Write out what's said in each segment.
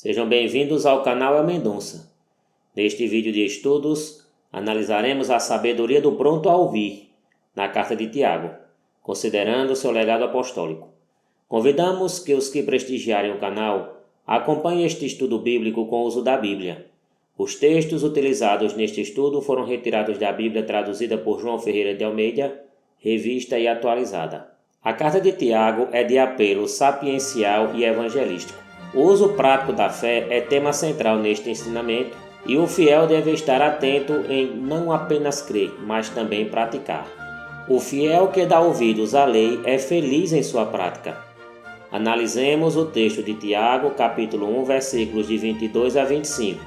Sejam bem-vindos ao canal El Mendonça. Neste vídeo de estudos, analisaremos a sabedoria do pronto a ouvir, na carta de Tiago, considerando seu legado apostólico. Convidamos que os que prestigiarem o canal acompanhem este estudo bíblico com o uso da Bíblia. Os textos utilizados neste estudo foram retirados da Bíblia traduzida por João Ferreira de Almeida, revista e atualizada. A carta de Tiago é de apelo sapiencial e evangelístico. O uso prático da fé é tema central neste ensinamento e o fiel deve estar atento em não apenas crer, mas também praticar. O fiel que dá ouvidos à lei é feliz em sua prática. Analisemos o texto de Tiago, capítulo 1, versículos de 22 a 25.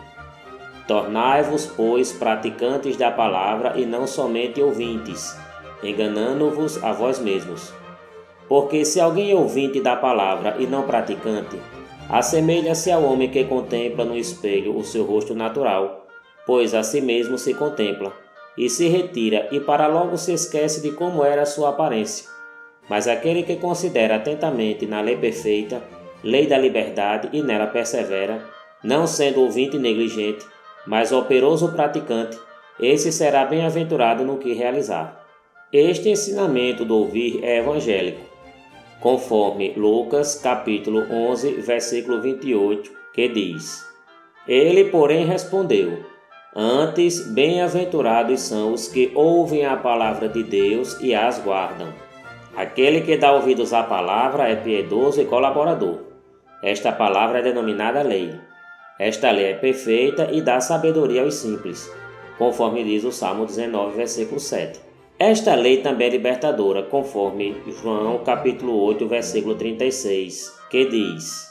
Tornai-vos, pois, praticantes da palavra e não somente ouvintes, enganando-vos a vós mesmos. Porque se alguém é ouvinte da palavra e não praticante, assemelha-se ao homem que contempla no espelho o seu rosto natural, pois a si mesmo se contempla, e se retira e para logo se esquece de como era a sua aparência. Mas aquele que considera atentamente na lei perfeita, lei da liberdade, e nela persevera, não sendo ouvinte negligente, mas operoso praticante, esse será bem-aventurado no que realizar. Este ensinamento do ouvir é evangélico, conforme Lucas, capítulo 11, versículo 28, que diz: Ele, porém, respondeu: Antes, bem-aventurados são os que ouvem a palavra de Deus e as guardam. Aquele que dá ouvidos à palavra é piedoso e colaborador. Esta palavra é denominada lei. Esta lei é perfeita e dá sabedoria aos simples, conforme diz o Salmo 19, versículo 7. Esta lei também é libertadora, conforme João capítulo 8, versículo 36, que diz: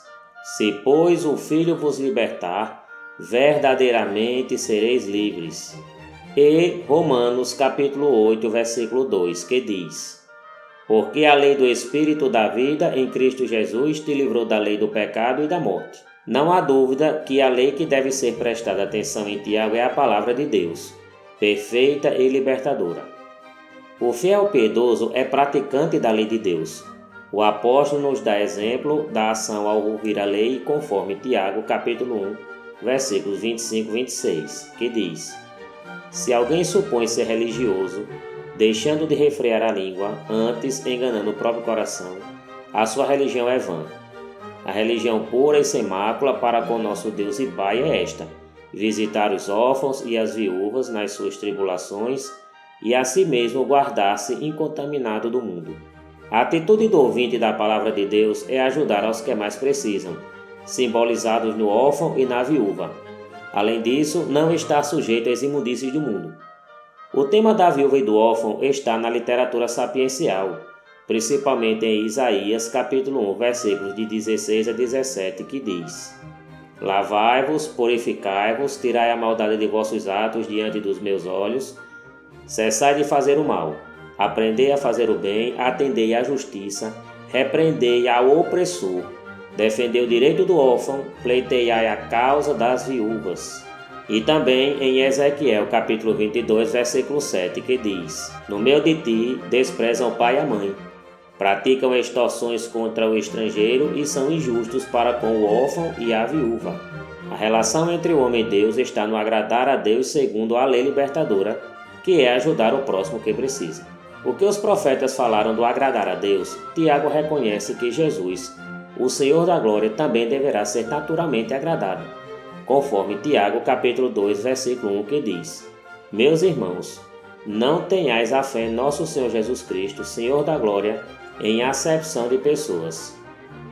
Se, pois, o Filho vos libertar, verdadeiramente sereis livres. E Romanos capítulo 8, versículo 2, que diz: Porque a lei do Espírito da vida em Cristo Jesus te livrou da lei do pecado e da morte. Não há dúvida que a lei que deve ser prestada atenção em Tiago é a palavra de Deus, perfeita e libertadora. O fiel piedoso é praticante da lei de Deus. O apóstolo nos dá exemplo da ação ao ouvir a lei, conforme Tiago, capítulo 1, versículos 25 e 26, que diz: Se alguém supõe ser religioso, deixando de refrear a língua, antes enganando o próprio coração, a sua religião é vã. A religião pura e sem mácula para com nosso Deus e Pai é esta: visitar os órfãos e as viúvas nas suas tribulações e a si mesmo guardar-se incontaminado do mundo. A atitude do ouvinte da palavra de Deus é ajudar aos que mais precisam, simbolizados no órfão e na viúva. Além disso, não está sujeito às imundícies do mundo. O tema da viúva e do órfão está na literatura sapiencial, principalmente em Isaías, capítulo 1, versículos de 16 a 17, que diz: Lavai-vos, purificai-vos, tirai a maldade de vossos atos diante dos meus olhos, cessai de fazer o mal, aprendei a fazer o bem, atendei à justiça, repreendei ao opressor, defendei o direito do órfão, pleiteai a causa das viúvas. E também em Ezequiel, capítulo 22, versículo 7, que diz: No meio de ti desprezam o pai e a mãe, praticam extorsões contra o estrangeiro e são injustos para com o órfão e a viúva. A relação entre o homem e Deus está no agradar a Deus segundo a lei libertadora, que é ajudar o próximo que precisa. O que os profetas falaram do agradar a Deus, Tiago reconhece que Jesus, o Senhor da glória, também deverá ser naturalmente agradado, conforme Tiago capítulo 2, versículo 1, que diz: Meus irmãos, não tenhais a fé em nosso Senhor Jesus Cristo, Senhor da glória, em acepção de pessoas.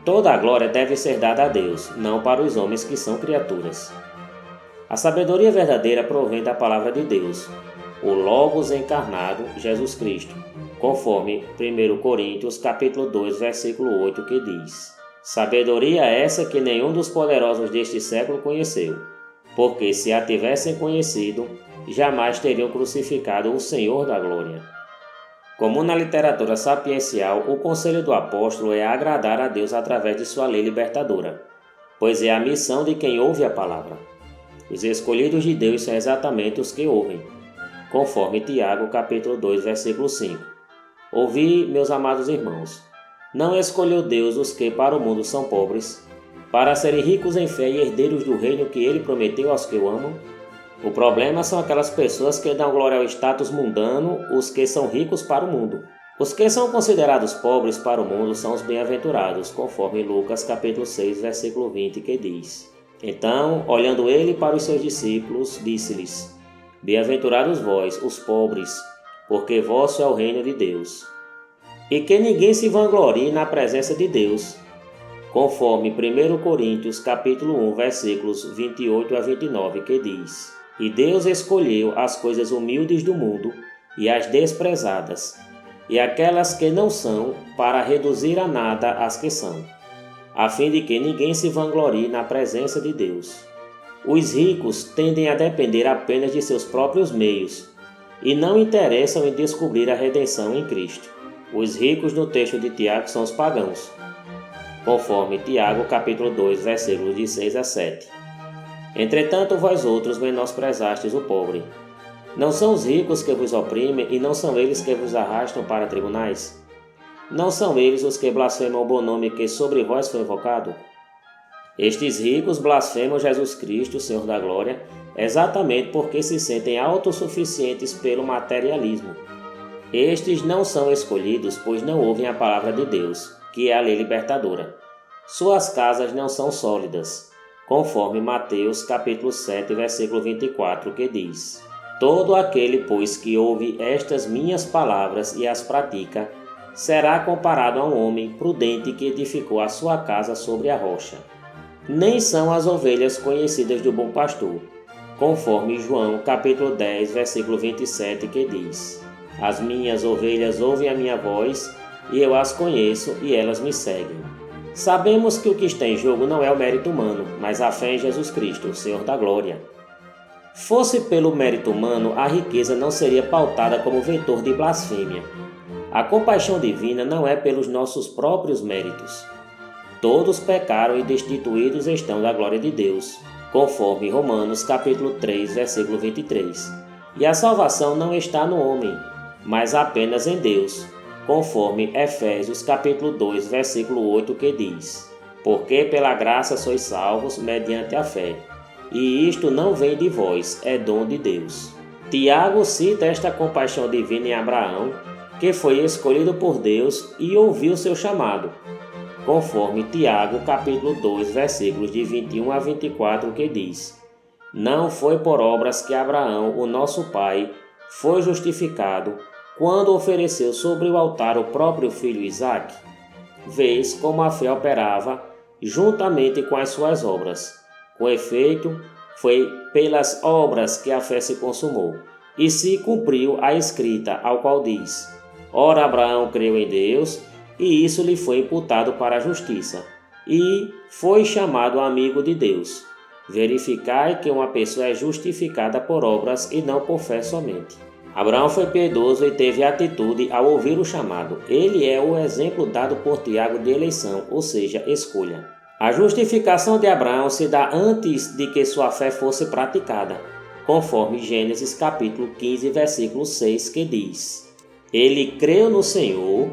Toda a glória deve ser dada a Deus, não para os homens que são criaturas. A sabedoria verdadeira provém da palavra de Deus, o Logos encarnado, Jesus Cristo, conforme 1 Coríntios capítulo 2, versículo 8, que diz: Sabedoria essa que nenhum dos poderosos deste século conheceu, porque se a tivessem conhecido, jamais teriam crucificado o Senhor da glória. Como na literatura sapiencial, o conselho do apóstolo é agradar a Deus através de sua lei libertadora, pois é a missão de quem ouve a palavra. Os escolhidos de Deus são exatamente os que ouvem, conforme Tiago capítulo 2, versículo 5. Ouvi, meus amados irmãos, não escolheu Deus os que para o mundo são pobres, para serem ricos em fé e herdeiros do reino que ele prometeu aos que o amam? O problema são aquelas pessoas que dão glória ao status mundano, os que são ricos para o mundo. Os que são considerados pobres para o mundo são os bem-aventurados, conforme Lucas capítulo 6, versículo 20, que diz: Então, olhando ele para os seus discípulos, disse-lhes: Bem-aventurados vós, os pobres, porque vosso é o reino de Deus. E que ninguém se vanglorie na presença de Deus, conforme 1 Coríntios capítulo 1, versículos 28 a 29, que diz: E Deus escolheu as coisas humildes do mundo e as desprezadas, e aquelas que não são, para reduzir a nada as que são, a fim de que ninguém se vanglorie na presença de Deus. Os ricos tendem a depender apenas de seus próprios meios e não interessam em descobrir a redenção em Cristo. Os ricos no texto de Tiago são os pagãos, conforme Tiago capítulo 2, versículos de 6 a 7. Entretanto, vós outros menosprezastes o pobre. Não são os ricos que vos oprimem e não são eles que vos arrastam para tribunais? Não são eles os que blasfemam o bom nome que sobre vós foi invocado? Estes ricos blasfemam Jesus Cristo, Senhor da Glória, exatamente porque se sentem autossuficientes pelo materialismo. Estes não são escolhidos, pois não ouvem a palavra de Deus, que é a lei libertadora. Suas casas não são sólidas, conforme Mateus capítulo 7, versículo 24, que diz: Todo aquele, pois, que ouve estas minhas palavras e as pratica, será comparado a um homem prudente que edificou a sua casa sobre a rocha. Nem são as ovelhas conhecidas do bom pastor, conforme João capítulo 10, versículo 27, que diz: As minhas ovelhas ouvem a minha voz, e eu as conheço, e elas me seguem. Sabemos que o que está em jogo não é o mérito humano, mas a fé em Jesus Cristo, o Senhor da Glória. Fosse pelo mérito humano, a riqueza não seria pautada como vetor de blasfêmia. A compaixão divina não é pelos nossos próprios méritos. Todos pecaram e destituídos estão da glória de Deus, conforme Romanos capítulo 3, versículo 23. E a salvação não está no homem, mas apenas em Deus, conforme Efésios capítulo 2, versículo 8, que diz: Porque pela graça sois salvos mediante a fé, e isto não vem de vós, é dom de Deus. Tiago cita esta compaixão divina em Abraão, que foi escolhido por Deus e ouviu seu chamado, conforme Tiago capítulo 2, versículos de 21 a 24, que diz: Não foi por obras que Abraão, o nosso pai, foi justificado, quando ofereceu sobre o altar o próprio filho Isaque. Vês como a fé operava juntamente com as suas obras. Com efeito, foi pelas obras que a fé se consumou, e se cumpriu a escrita, ao qual diz: Ora, Abraão creu em Deus, e isso lhe foi imputado para a justiça, e foi chamado amigo de Deus. Verificai que uma pessoa é justificada por obras e não por fé somente. Abraão foi piedoso e teve atitude ao ouvir o chamado. Ele é o exemplo dado por Tiago de eleição, ou seja, escolha. A justificação de Abraão se dá antes de que sua fé fosse praticada, conforme Gênesis capítulo 15, versículo 6, que diz: Ele creu no Senhor,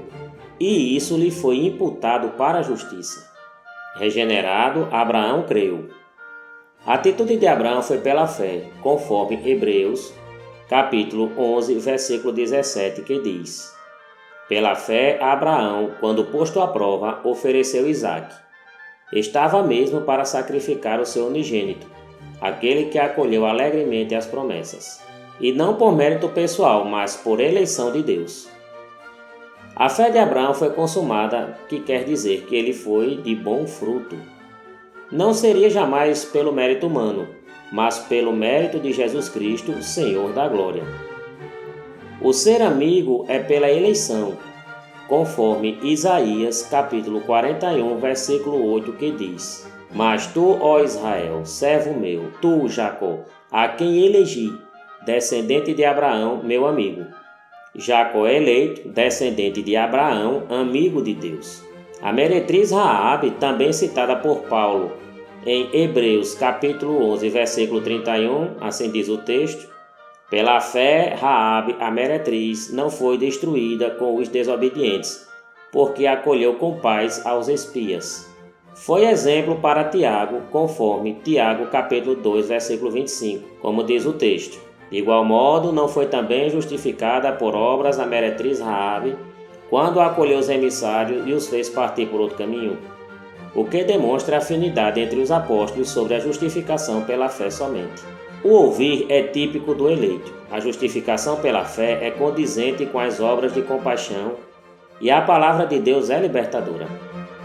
e isso lhe foi imputado para a justiça. Regenerado, Abraão creu. A atitude de Abraão foi pela fé, conforme Hebreus capítulo 11, versículo 17, que diz: Pela fé, Abraão, quando posto à prova, ofereceu Isaque. Estava mesmo para sacrificar o seu unigênito, aquele que acolheu alegremente as promessas, e não por mérito pessoal, mas por eleição de Deus. A fé de Abraão foi consumada, que quer dizer que ele foi de bom fruto. Não seria jamais pelo mérito humano, mas pelo mérito de Jesus Cristo, Senhor da Glória. O ser amigo é pela eleição, conforme Isaías capítulo 41, versículo 8, que diz: Mas tu, ó Israel, servo meu, tu, Jacó, a quem elegi, descendente de Abraão, meu amigo. Jacó eleito, descendente de Abraão, amigo de Deus. A meretriz Raabe, também citada por Paulo em Hebreus capítulo 11, versículo 31, assim diz o texto: Pela fé, Raabe, a meretriz, não foi destruída com os desobedientes, porque acolheu com paz aos espias. Foi exemplo para Tiago, conforme Tiago capítulo 2, versículo 25, como diz o texto. De igual modo, não foi também justificada por obras a meretriz Raabe, quando acolheu os emissários e os fez partir por outro caminho? O que demonstra a afinidade entre os apóstolos sobre a justificação pela fé somente. O ouvir é típico do eleito. A justificação pela fé é condizente com as obras de compaixão e a palavra de Deus é libertadora.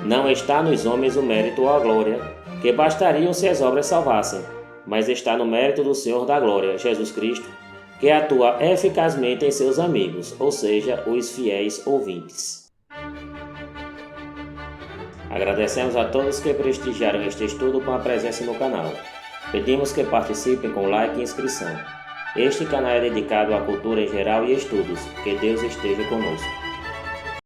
Não está nos homens o mérito ou a glória, que bastariam se as obras salvassem, mas está no mérito do Senhor da glória, Jesus Cristo, que atua eficazmente em seus amigos, ou seja, os fiéis ouvintes. Agradecemos a todos que prestigiaram este estudo com a presença no canal. Pedimos que participem com like e inscrição. Este canal é dedicado à cultura em geral e estudos. Que Deus esteja conosco.